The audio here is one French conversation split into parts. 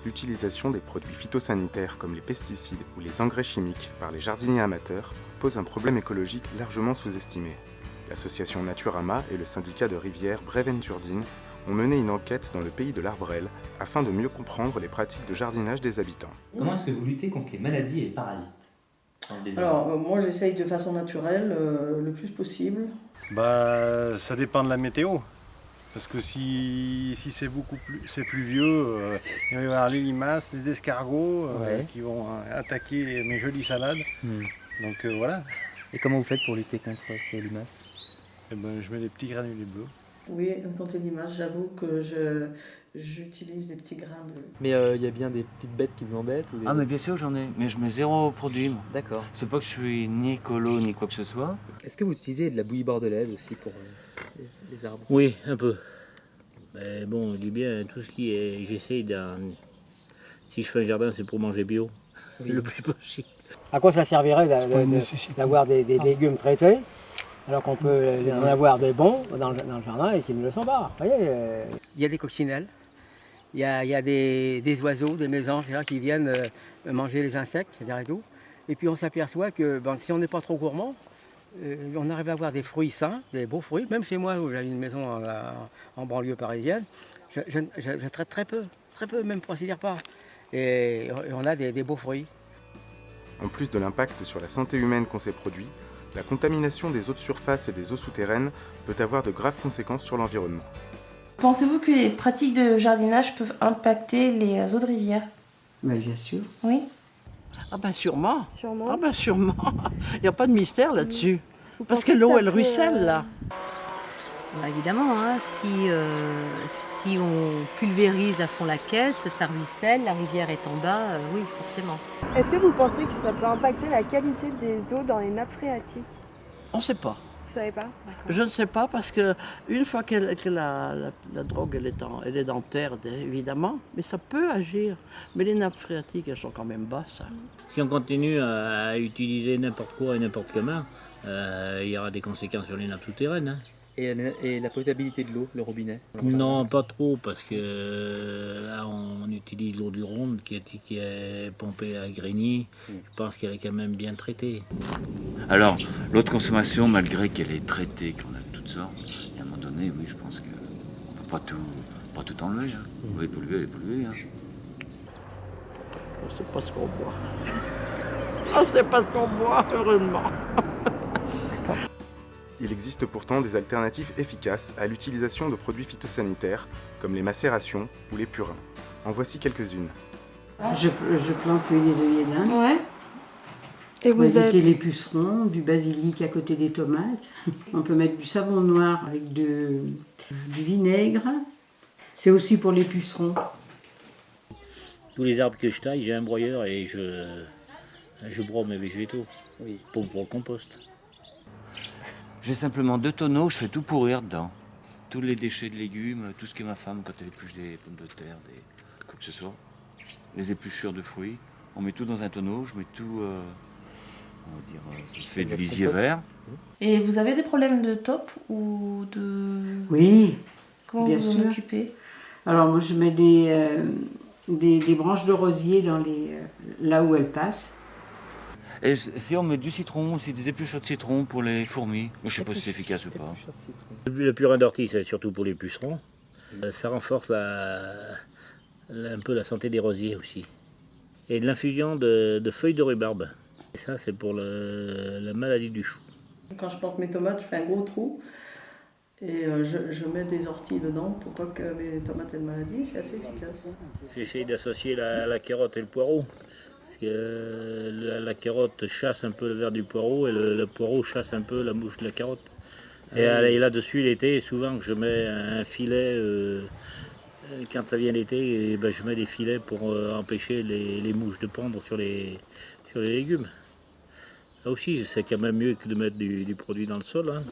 L'utilisation des produits phytosanitaires comme les pesticides ou les engrais chimiques par les jardiniers amateurs pose un problème écologique largement sous-estimé. L'association Naturama et le syndicat de rivière Brévennes-Turdine ont mené une enquête dans le pays de l'Arbrel afin de mieux comprendre les pratiques de jardinage des habitants. Comment est-ce que vous luttez contre les maladies et les parasites dans le désert? Alors, moi j'essaye de façon naturelle, le plus possible. Ça dépend de la météo. Parce que si c'est c'est pluvieux, il va y avoir les limaces, les escargots qui vont attaquer mes jolies salades. Donc voilà. Et comment vous faites pour lutter contre ces limaces? Et je mets des petits granulés bleus. Oui, contre les limaces, j'avoue que j'utilise des petits grains de... Mais il y a bien des petites bêtes qui vous embêtent ou des... Ah mais bien sûr j'en ai, mais je mets zéro produit. Moi. D'accord. C'est pas que je suis ni écolo ni quoi que ce soit. Est-ce que vous utilisez de la bouillie bordelaise aussi pour les arbres? Oui, un peu. Mais bon, je dis bien, tout ce qui est... J'essaye d'un... Si je fais un jardin, c'est pour manger bio, le plus possible. À quoi ça servirait d'avoir des légumes traités, alors qu'on peut en avoir des bons dans le jardin et qui ne le sont pas. Vous voyez, il y a des coccinelles, il y a des oiseaux, des mésanges là, qui viennent manger les insectes, c'est-à-dire et tout. Et puis on s'aperçoit que si on n'est pas trop gourmand, on arrive à avoir des fruits sains, des beaux fruits. Même chez moi, où j'ai une maison en banlieue parisienne, je traite très peu, même pour ainsi dire pas. Et on a des beaux fruits. En plus de l'impact sur la santé humaine qu'ont ces produits, la contamination des eaux de surface et des eaux souterraines peut avoir de graves conséquences sur l'environnement. Pensez-vous que les pratiques de jardinage peuvent impacter les eaux de rivière? Bien sûr. Oui. Ah ben sûrement. Sûrement. Ah ben sûrement. Il n'y a pas de mystère là-dessus. Parce que l'eau, elle ruisselle là. Bah évidemment, hein, si on pulvérise à fond la caisse, ça ruisselle, la rivière est en bas, oui, forcément. Est-ce que vous pensez que ça peut impacter la qualité des eaux dans les nappes phréatiques? On ne sait pas. Vous savez pas? Je ne sais pas parce que une fois que la drogue elle est dans terre, évidemment, mais ça peut agir. Mais les nappes phréatiques, elles sont quand même basses. Si on continue à utiliser n'importe quoi et n'importe comment, il y aura des conséquences sur les nappes souterraines. Hein. Et la potabilité de l'eau, le robinet? Non, pas trop, parce que là, on utilise l'eau du Rhône qui est pompée à Grigny. Je pense qu'elle est quand même bien traitée. Alors, l'eau de consommation, malgré qu'elle est traitée, qu'on a de toutes sortes, à un moment donné, oui, je pense qu'on ne peut pas tout enlever. Hein. Oui, polluer, elle est polluée. Hein. On ne sait pas ce qu'on boit. On ne sait pas ce qu'on boit, heureusement. Il existe pourtant des alternatives efficaces à l'utilisation de produits phytosanitaires, comme les macérations ou les purins. En voici quelques-unes. Je plante des œillets d'Inde. Ouais. Et vous éviter les pucerons, du basilic à côté des tomates. On peut mettre du savon noir avec du vinaigre. C'est aussi pour les pucerons. Tous les arbres que je taille, j'ai un broyeur et je broie mes végétaux pour le compost. J'ai simplement 2 tonneaux, je fais tout pourrir dedans. Tous les déchets de légumes, tout ce que ma femme, quand elle épluche des pommes de terre, quoi que ce soit, les épluchures de fruits, on met tout dans un tonneau, je mets tout, je fais du lisier vert. Et vous avez des problèmes de taupe ou de... Oui, Comment bien vous sûr. en occupez? Alors moi je mets des branches de rosier là où elles passent. Et si on met du citron, aussi des épluchures de citron pour les fourmis, je ne sais pas si c'est efficace ou pas. Le purin d'ortie, c'est surtout pour les pucerons. Ça renforce un peu la santé des rosiers aussi. Et de l'infusion de feuilles de rhubarbe. Et ça, c'est pour la maladie du chou. Quand je plante mes tomates, je fais un gros trou et je mets des orties dedans pour pas que mes tomates aient de maladie. C'est assez efficace. J'essaie d'associer la carotte et le poireau. Parce que la carotte chasse un peu le ver du poireau et le poireau chasse un peu la mouche de la carotte. Et là-dessus, l'été, souvent je mets un filet, quand ça vient l'été, je mets des filets pour empêcher les mouches de pondre sur les légumes. Là aussi, c'est quand même mieux que de mettre du produit dans le sol. Hein.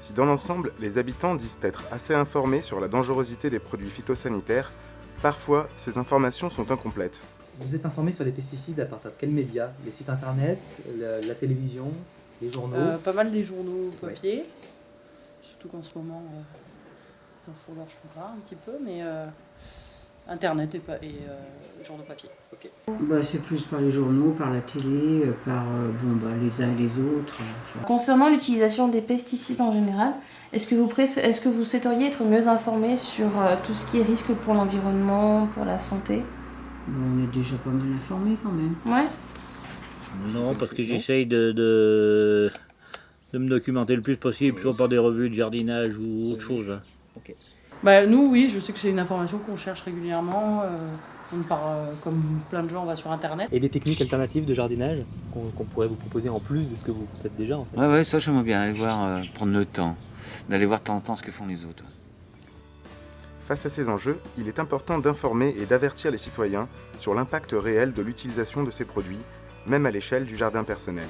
Si dans l'ensemble, les habitants disent être assez informés sur la dangerosité des produits phytosanitaires, parfois ces informations sont incomplètes. Vous êtes informé sur les pesticides à partir de quels médias? Les sites internet, la télévision, les journaux? Pas mal des journaux papier, surtout qu'en ce moment, ils en font leur chou gras un petit peu, mais Internet et journaux papier. Ok. Bah, c'est plus par les journaux, par la télé, par les uns et les autres. Concernant l'utilisation des pesticides en général, est-ce que vous souhaiteriez être mieux informé sur tout ce qui est risque pour l'environnement, pour la santé? On est déjà pas mal informés quand même. Ouais. Non, parce que j'essaye de me documenter le plus possible, soit par des revues de jardinage ou autre chose. Hein. Ok. Bah, nous, oui, je sais que c'est une information qu'on cherche régulièrement. Comme plein de gens, on va sur Internet. Et des techniques alternatives de jardinage qu'on pourrait vous proposer en plus de ce que vous faites déjà en fait. Ouais, ça j'aimerais bien aller voir, prendre le temps, d'aller voir de temps en temps ce que font les autres. Face à ces enjeux, il est important d'informer et d'avertir les citoyens sur l'impact réel de l'utilisation de ces produits, même à l'échelle du jardin personnel.